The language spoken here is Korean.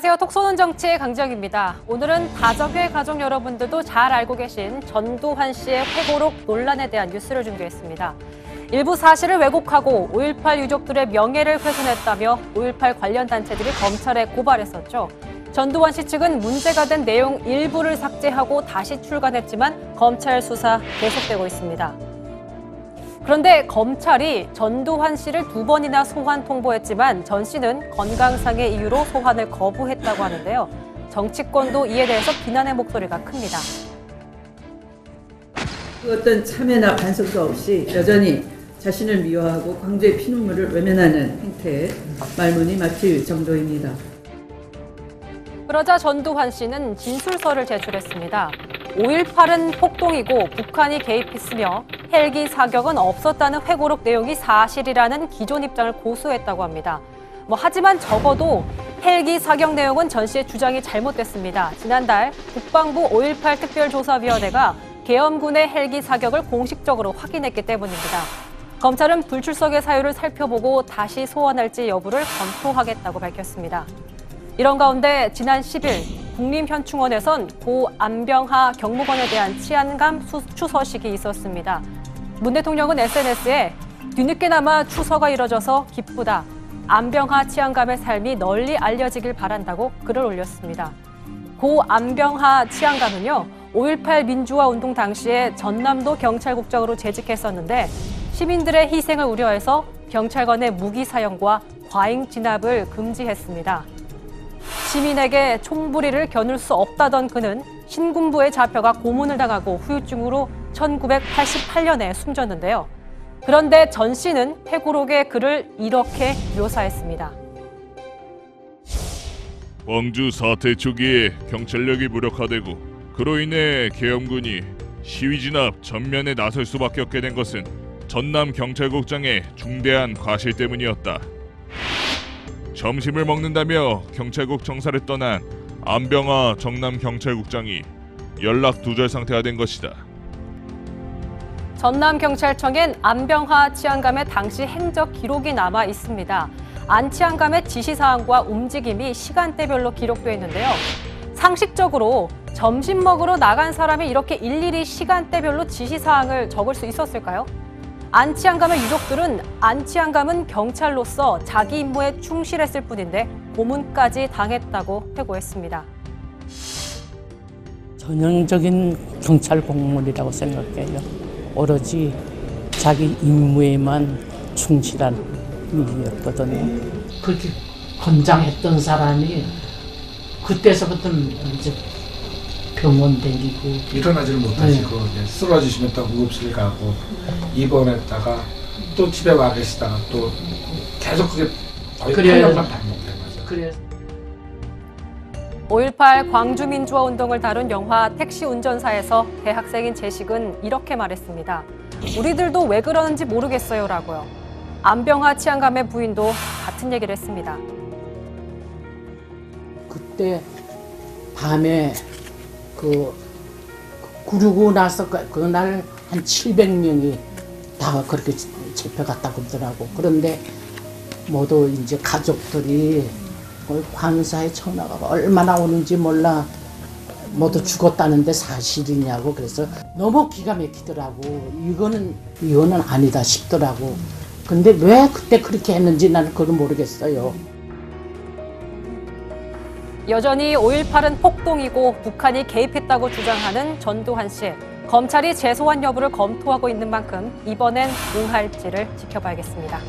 안녕하세요. 톡 쏘는 정치의 강지영입니다. 오늘은 다정회 가족 여러분들도 잘 알고 계신 전두환 씨의 회고록 논란에 대한 뉴스를 준비했습니다. 일부 사실을 왜곡하고 5.18 유족들의 명예를 훼손했다며 5.18 관련 단체들이 검찰에 고발했었죠. 전두환 씨 측은 문제가 된 내용 일부를 삭제하고 다시 출간했지만 검찰 수사 계속되고 있습니다. 그런데 검찰이 전두환 씨를 2번이나 소환 통보했지만 전 씨는 건강상의 이유로 소환을 거부했다고 하는데요. 정치권도 이에 대해서 비난의 목소리가 큽니다. 어떤 참여나 반성도 없이 여전히 자신을 미워하고 광주의 피눈물을 외면하는 행태에 말문이 막힐 정도입니다. 그러자 전두환 씨는 진술서를 제출했습니다. 5.18은 폭동이고 북한이 개입했으며 헬기 사격은 없었다는 회고록 내용이 사실이라는 기존 입장을 고수했다고 합니다. 하지만 적어도 헬기 사격 내용은 전 씨의 주장이 잘못됐습니다. 지난달 국방부 5.18 특별조사위원회가 계엄군의 헬기 사격을 공식적으로 확인했기 때문입니다. 검찰은 불출석의 사유를 살펴보고 다시 소환할지 여부를 검토하겠다고 밝혔습니다. 이런 가운데 지난 10일 국립현충원에선 고 안병하 경무관에 대한 치안감 추서식이 있었습니다. 문 대통령은 SNS에 뒤늦게나마 추서가 이뤄져서 기쁘다. 안병하 치안감의 삶이 널리 알려지길 바란다고 글을 올렸습니다. 고 안병하 치안감은요, 5.18 민주화 운동 당시에 전남도 경찰국장으로 재직했었는데 시민들의 희생을 우려해서 경찰관의 무기 사용과 과잉 진압을 금지했습니다. 시민에게 총부리를 겨눌 수 없다던 그는 신군부에 잡혀가 고문을 당하고 후유증으로 1988년에 숨졌는데요. 그런데 전 씨는 회고록의 글을 이렇게 묘사했습니다. 광주 사태 초기에 경찰력이 무력화되고 그로 인해 계엄군이 시위 진압 전면에 나설 수밖에 없게 된 것은 전남 경찰국장의 중대한 과실 때문이었다. 점심을 먹는다며 경찰국 청사를 떠난 안병하 정남 경찰국장이 연락 두절 상태가 된 것이다. 전남경찰청엔 안병하 치안감의 당시 행적 기록이 남아 있습니다. 안 치안감의 지시사항과 움직임이 시간대별로 기록되어 있는데요. 상식적으로 점심 먹으러 나간 사람이 이렇게 일일이 시간대별로 지시사항을 적을 수 있었을까요? 안 치안감의 유족들은 안 치안감은 경찰로서 자기 임무에 충실했을 뿐인데 고문까지 당했다고 회고했습니다. 전형적인 경찰 공무원이라고 생각해요. 오로지 자기 임무에만 충실한 일이었거든요. 그렇게 건장했던 사람이 그때서부터 이제 병원 댕기고 일어나지를 못하시고 쓰러지시면 또 응급실 가고 입원했다가 또 집에 와 계시다가 또 계속 그게 거의 8년간 반복된 거죠. 그래서 5.18 광주민주화운동을 다룬 영화 택시 운전사에서 대학생인 재식은 이렇게 말했습니다. 우리들도 왜 그러는지 모르겠어요 라고요. 안병하 치안감의 부인도 같은 얘기를 했습니다. 그때 밤에 구르고 나서 그날 한 700명이 다 그렇게 잡혀갔다고 그러더라고. 그런데 모두 이제 가족들이 관사에 전화가 얼마나 오는지 몰라. 모두 죽었다는데 사실이냐고. 그래서 너무 기가 막히더라고. 이거는 아니다 싶더라고. 근데 왜 그때 그렇게 했는지 나는 그걸 모르겠어요. 여전히 5.18은 폭동이고 북한이 개입했다고 주장하는 전두환 씨. 검찰이 재소환 여부를 검토하고 있는 만큼 이번엔 뭐 할지를 지켜봐야겠습니다.